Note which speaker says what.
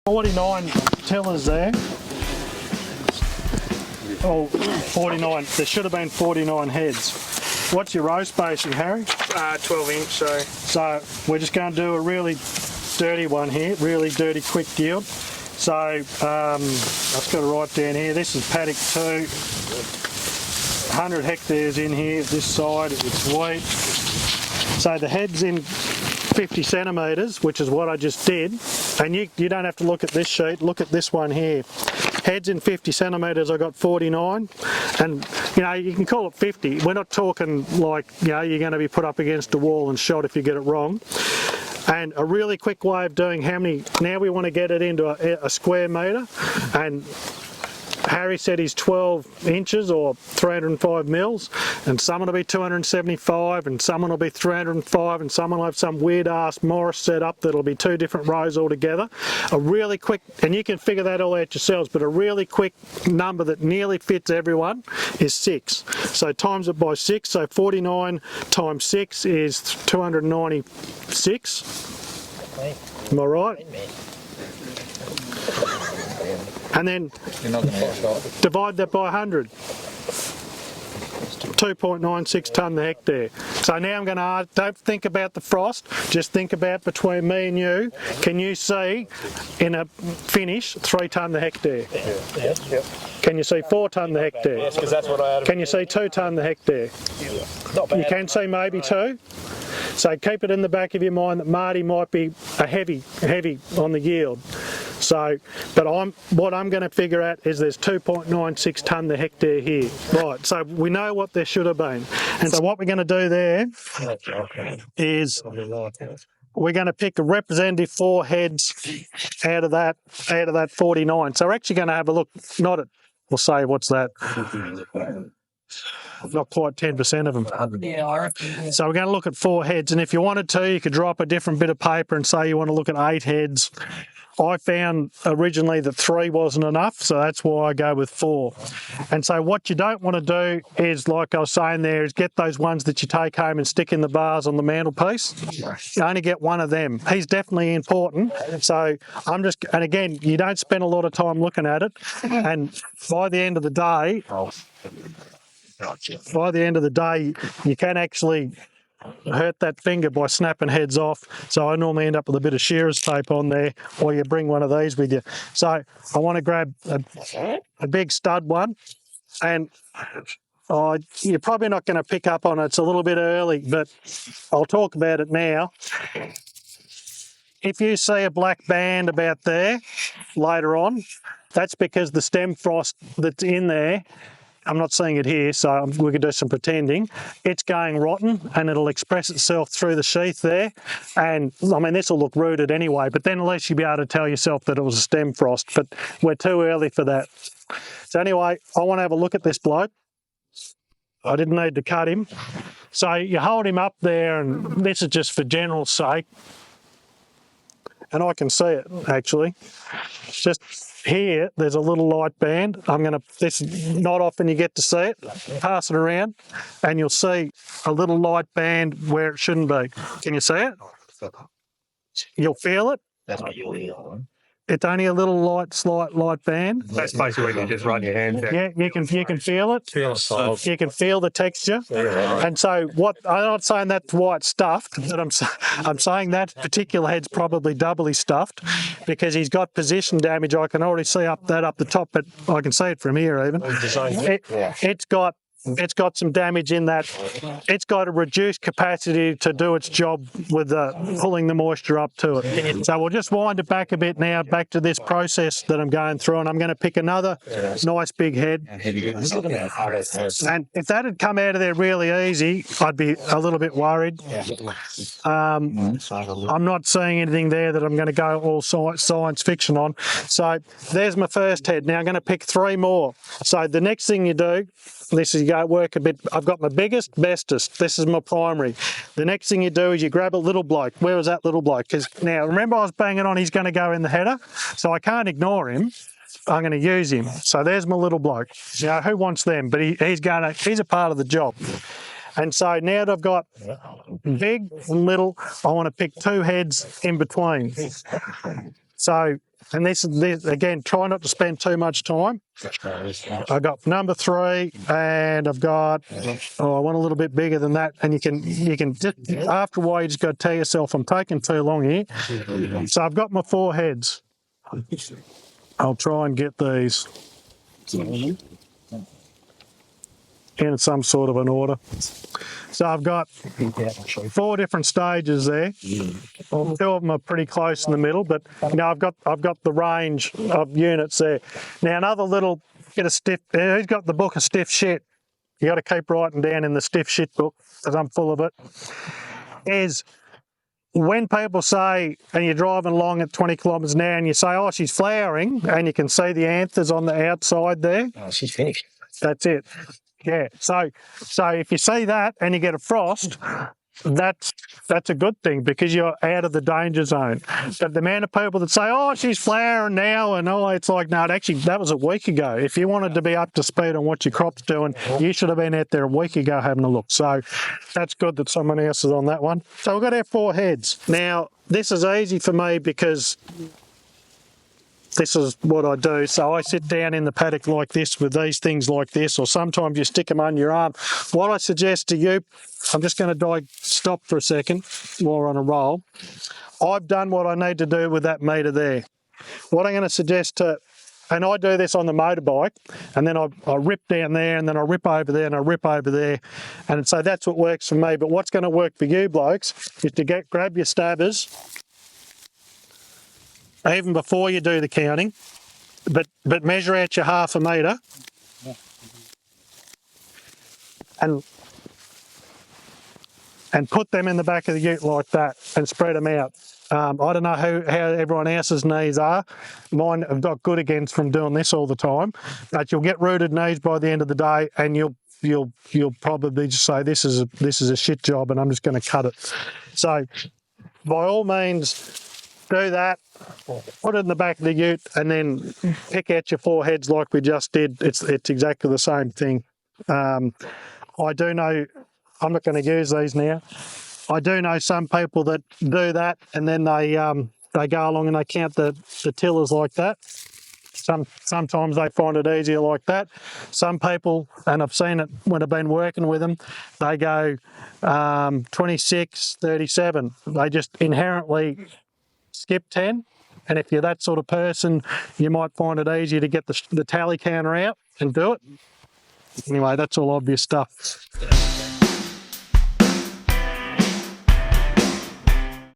Speaker 1: 49 tillers there. Oh, 49. There should have been 49 heads. What's your row spacing, Harry?
Speaker 2: 12 inch,
Speaker 1: So we're just going to do a really dirty one here, really dirty quick yield. So I've just got to write down here, this is paddock 2, 100 hectares in here, this side, it's wheat. So the head's in 50 centimetres, which is what I just did, and you don't have to look at this sheet, look at this one here. Heads in 50 centimetres, I got 49, and you can call it 50. We're not talking like you're going to be put up against a wall and shot if you get it wrong. And a really quick way of doing how many, now we want to get it into a square metre, and Harry said he's 12 inches or 305 mils, and someone will be 275, and someone will be 305, and someone will have some weird ass Morris set up that'll be 2 different rows altogether. A really quick, and you can figure that all out yourselves, but a really quick number that nearly fits everyone is 6. So times it by 6, so 49 times 6 is 296. Am I right? And then divide that by 100. 2.96 tonne the hectare. So now I'm going to don't think about the frost, just think about between me and you. Can you see in a finish 3 tonne the hectare?
Speaker 2: Yep.
Speaker 1: Can you see 4 tonne the hectare?
Speaker 2: Yes, because that's what I had.
Speaker 1: Can you see 2 tonne the hectare?
Speaker 2: Not bad.
Speaker 1: You can see maybe 2. So keep it in the back of your mind that Marty might be a heavy on the yield. So, but what I'm going to figure out is there's 2.96 tonne the hectare here. Right, so we know what there should have been. And so what we're going to do there is we're going to pick a representative 4 heads out of that 49. So we're actually going to have a look, not at, we'll say, what's that? Not quite 10% of them. So we're going to look at 4 heads, and if you wanted to, you could drop a different bit of paper and say you want to look at 8 heads. I found originally that 3 wasn't enough, so that's why I go with 4. And so what you don't want to do is, like I was saying there, is get those ones that you take home and stick in the vase on the mantelpiece. You only get one of them. He's definitely important. So and again, you don't spend a lot of time looking at it, and by the end of the day, you can actually hurt that finger by snapping heads off. So I normally end up with a bit of shearer's tape on there, or you bring one of these with you. So I want to grab a big stud one, and you're probably not going to pick up on it. It's a little bit early, but I'll talk about it now. If you see a black band about there later on, that's because the stem frost that's in there, I'm not seeing it here, so we could do some pretending. It's going rotten, and it'll express itself through the sheath there. And I mean, this will look rooted anyway, but then at least you'll be able to tell yourself that it was a stem frost, but we're too early for that. So anyway, I want to have a look at this bloke. I didn't need to cut him. So you hold him up there, and this is just for general sake. And I can see it, actually. It's just here, there's a little light band. This is not often you get to see it. Pass it around, and you'll see a little light band where it shouldn't be. Can you see it? You'll feel it?
Speaker 2: That's what you'll hear.
Speaker 1: It's only a little slight light band.
Speaker 2: That's basically when you just run your hand back.
Speaker 1: Yeah, you can feel it. You can feel the texture.
Speaker 2: Yeah.
Speaker 1: And so I'm not saying that's why it's stuffed, but I'm saying that particular head's probably doubly stuffed because he's got position damage. I can already see up the top, but I can see it from here even. It's got some damage in that. It's got a reduced capacity to do its job with pulling the moisture up to it. So we'll just wind it back a bit now, back to this process that I'm going through, and I'm going to pick another nice big head. And if that had come out of there really easy, I'd be a little bit worried. I'm not seeing anything there that I'm going to go all science fiction on. So there's my first head. Now I'm going to pick 3 more. So the next thing you do, this is you go work a bit. I've got my biggest, bestest. This is my primary. The next thing you do is you grab a little bloke. Where was that little bloke? Because now, remember I was banging on he's going to go in the header, so I can't ignore him. I'm going to use him. So there's my little bloke. You know, who wants them? But he's a part of the job. And so now that I've got big and little, I want to pick 2 heads in between. So and this again, try not to spend too much time. I've got number 3, and I've got, I want a little bit bigger than that. And you can just, after a while, you just got to tell yourself, I'm taking too long here. So I've got my 4 heads. I'll try and get these in some sort of an order. So I've got 4 different stages there. 2 of them are pretty close in the middle, but I've got the range of units there. Now another little bit of stiff. Who's got the book of stiff shit? You got to keep writing down in the stiff shit book, because I'm full of it. Is when people say, and you're driving along at 20 kilometres an hour, and you say, "Oh, she's flowering," and you can see the anthers on the outside there.
Speaker 2: Oh, she's finished.
Speaker 1: That's it. Yeah. So if you see that and you get a frost, that's a good thing, because you're out of the danger zone. But the amount of people that say, "Oh, she's flowering now," and it's like, no, actually that was a week ago. If you wanted to be up to speed on what your crop's doing, you should have been out there a week ago having a look. So that's good that someone else is on that one. So we've got our 4 heads. Now this is easy for me because this is what I do. So I sit down in the paddock like this with these things like this, or sometimes you stick them on your arm. What I suggest to you, I'm just going to stop for a second while we're on a roll. I've done what I need to do with that meter there. What I'm going to suggest and I do this on the motorbike, and then I rip down there, and then I rip over there, and I rip over there. And so that's what works for me. But what's going to work for you blokes is to grab your stabbers, even before you do the counting, but measure out your half a metre and put them in the back of the ute like that and spread them out. I don't know how everyone else's knees are. Mine have got good against from doing this all the time, but you'll get rooted knees by the end of the day, and you'll probably just say, this is a shit job, and I'm just going to cut it. So by all means, do that, put it in the back of the ute, and then pick out your 4 heads like we just did. It's exactly the same thing. I do know, I'm not going to use these now. I do know some people that do that, and then they go along and they count the tillers like that. Sometimes they find it easier like that. Some people, and I've seen it when I've been working with them, they go 26, 37. They just inherently skip 10, and if you're that sort of person, you might find it easier to get the tally counter out and do it. Anyway, that's all obvious stuff.